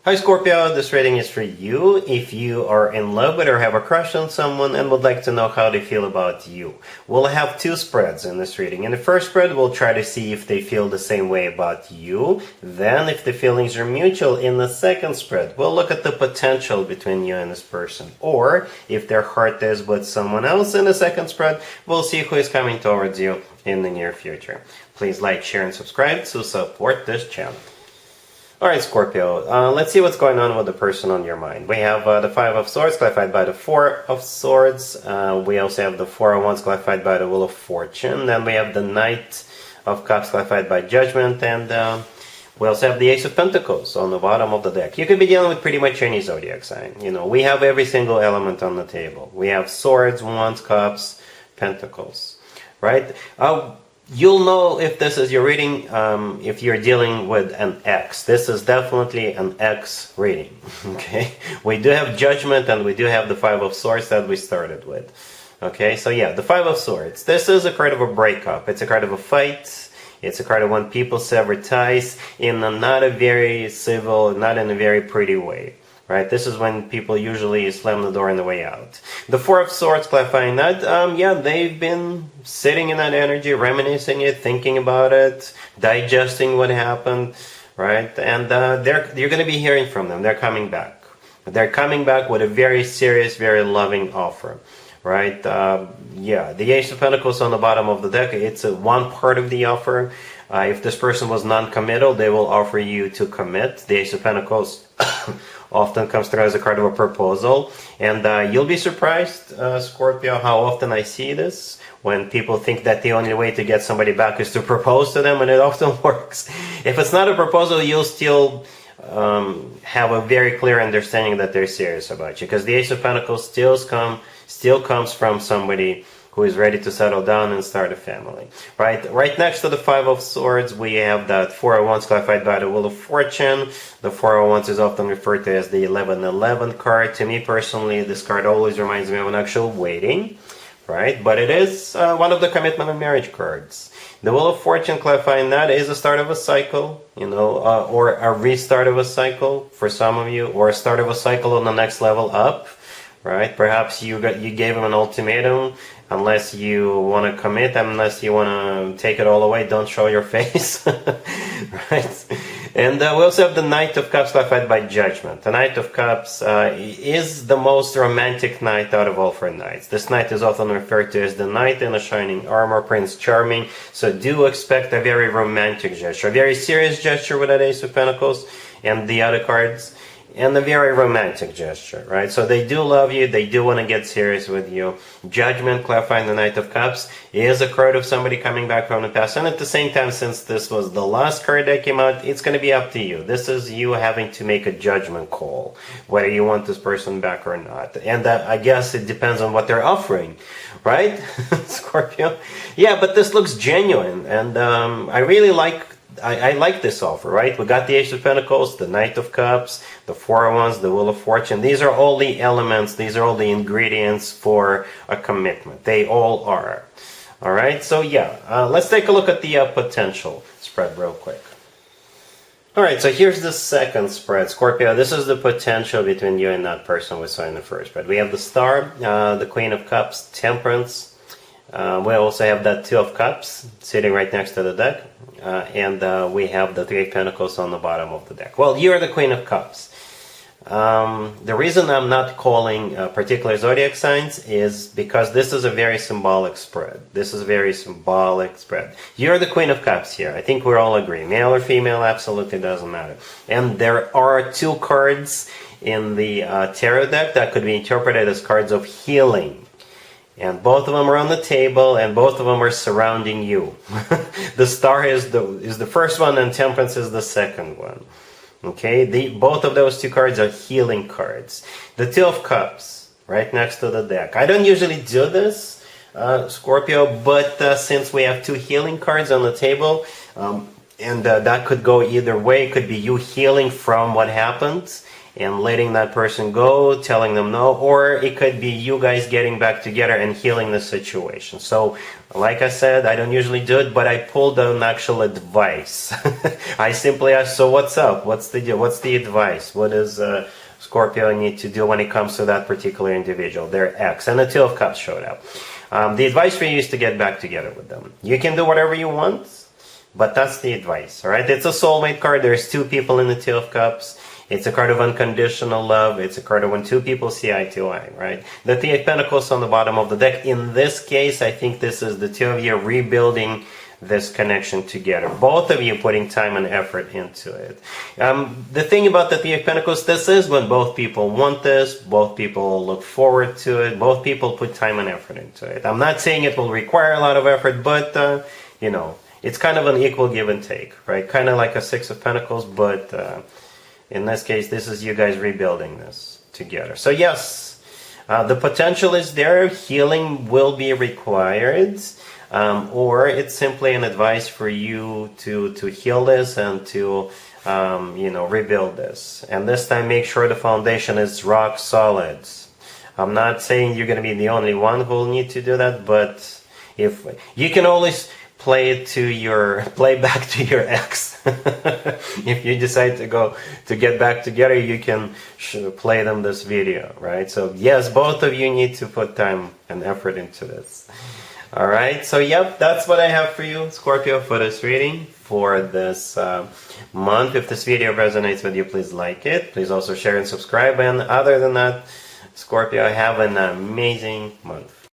Hi Scorpio, this reading is for you if you are in love with or have a crush on someone and would like to know how they feel about you. We'll have two spreads in this reading. In the first spread, we'll try to see if they feel the same way about you. Then, if the feelings are mutual, in the second spread, we'll look at the potential between you and this person. Or, if their heart is with someone else in the second spread, we'll see who is coming towards you in the near future. Please like, share, and subscribe to support this channel. Alright Scorpio, let's see what's going on with the person on your mind. We have the Five of Swords clarified by the Four of Swords. We also have the Four of Wands clarified by the Wheel of Fortune. Then we have the Knight of Cups clarified by Judgment. And we also have the Ace of Pentacles on the bottom of the deck. You could be dealing with pretty much any zodiac sign. You know, we have every single element on the table. We have Swords, Wands, Cups, Pentacles. Right? You'll know if this is your reading if you're dealing with an X. This is definitely an X reading. Okay, we do have Judgment and we do have the Five of Swords that we started with. Okay, so yeah, the Five of Swords. This is a card of a breakup. It's a card of a fight. It's a card of when people sever ties in a not a very civil, not in a very pretty way. Right, this is when people usually slam the door on the way out. The Four of Swords clarifying that, yeah, they've been sitting in that energy, reminiscing it, thinking about it, digesting what happened, right? And you're going to be hearing from them. They're coming back. They're coming back with a very serious, very loving offer, right? Yeah, the Ace of Pentacles on the bottom of the deck, it's one part of the offer. If this person was non-committal, they will offer you to commit. The Ace of Pentacles often comes through as a card of a proposal. And you'll be surprised, Scorpio, how often I see this. When people think that the only way to get somebody back is to propose to them, and it often works. If it's not a proposal, you'll still have a very clear understanding that they're serious about you. Because the Ace of Pentacles still comes from somebody who is ready to settle down and start a family. Right next to the Five of Swords, we have that Four of Wands clarified by the Wheel of Fortune. The Four of Wands is often referred to as the 1111 card. To me personally, this card always reminds me of an actual wedding, right? But it is one of the commitment and marriage cards. The Wheel of Fortune clarifying that is a start of a cycle, you know, or a restart of a cycle for some of you, or a start of a cycle on the next level up. Right? Perhaps you gave him an ultimatum. Unless you want to commit, unless you want to take it all away, don't show your face. Right? And we also have the Knight of Cups clarified by Judgment. The Knight of Cups is the most romantic knight out of all four knights. This knight is often referred to as the knight in a shining armor, Prince Charming. So do expect a very romantic gesture, a very serious gesture with that Ace of Pentacles and the other cards. And a very romantic gesture, right? So they do love you, they do want to get serious with you. Judgment, clarifying the Knight of Cups, is a card of somebody coming back from the past. And at the same time, since this was the last card that came out, it's going to be up to you. This is you having to make a judgment call, whether you want this person back or not. And I guess it depends on what they're offering, right? Scorpio? Yeah, but this looks genuine. And I really like this offer, right? We got the Ace of Pentacles, the Knight of Cups, the Four of Wands, the Wheel of Fortune. These are all the elements, these are all the ingredients for a commitment. They all are. Alright, so yeah, let's take a look at the potential spread real quick. Alright, so here's the second spread. Scorpio, this is the potential between you and that person we saw in the first spread. We have the Star, the Queen of Cups, Temperance. We also have that Two of Cups sitting right next to the deck. And we have the Three of Pentacles on the bottom of the deck. Well, you're the Queen of Cups. The reason I'm not calling particular zodiac signs is because this is a very symbolic spread. This is a very symbolic spread. You're the Queen of Cups here. I think we're all agree. Male or female, absolutely doesn't matter. And there are two cards in the tarot deck that could be interpreted as cards of healing. And both of them are on the table, and both of them are surrounding you. The Star is the first one, and Temperance is the second one. Okay, both of those two cards are healing cards. The Two of Cups, right next to the deck. I don't usually do this, Scorpio, but since we have two healing cards on the table, and that could go either way. It could be you healing from what happened, and letting that person go, telling them no, or it could be you guys getting back together and healing the situation. So, like I said, I don't usually do it, but I pulled an actual advice. I simply asked, so what's up? What's the deal? What's the advice? What does Scorpio need to do when it comes to that particular individual, their ex? And the Two of Cups showed up. The advice for you is to get back together with them. You can do whatever you want, but that's the advice, all right? It's a soulmate card. There's two people in the Two of Cups. It's a card of unconditional love. It's a card of when two people see eye to eye, right? The Three of Pentacles on the bottom of the deck. In this case, I think this is the two of you rebuilding this connection together. Both of you putting time and effort into it. The thing about the Three of Pentacles, this is when both people want this, both people look forward to it, both people put time and effort into it. I'm not saying it will require a lot of effort, but, you know, it's kind of an equal give and take, right? Kind of like a Six of Pentacles, but in this case, this is you guys rebuilding this together. So yes, the potential is there. Healing will be required. Or it's simply an advice for you to heal this and to, you know, rebuild this. And this time, make sure the foundation is rock solid. I'm not saying you're going to be the only one who will need to do that, but if you can always play back to your ex. If you decide to get back together, you can play them this video, right? So yes, both of you need to put time and effort into this. All right, so yep, that's what I have for you, Scorpio, for this reading for this month. If this video resonates with you, please like it. Please also share and subscribe. And other than that, Scorpio, have an amazing month.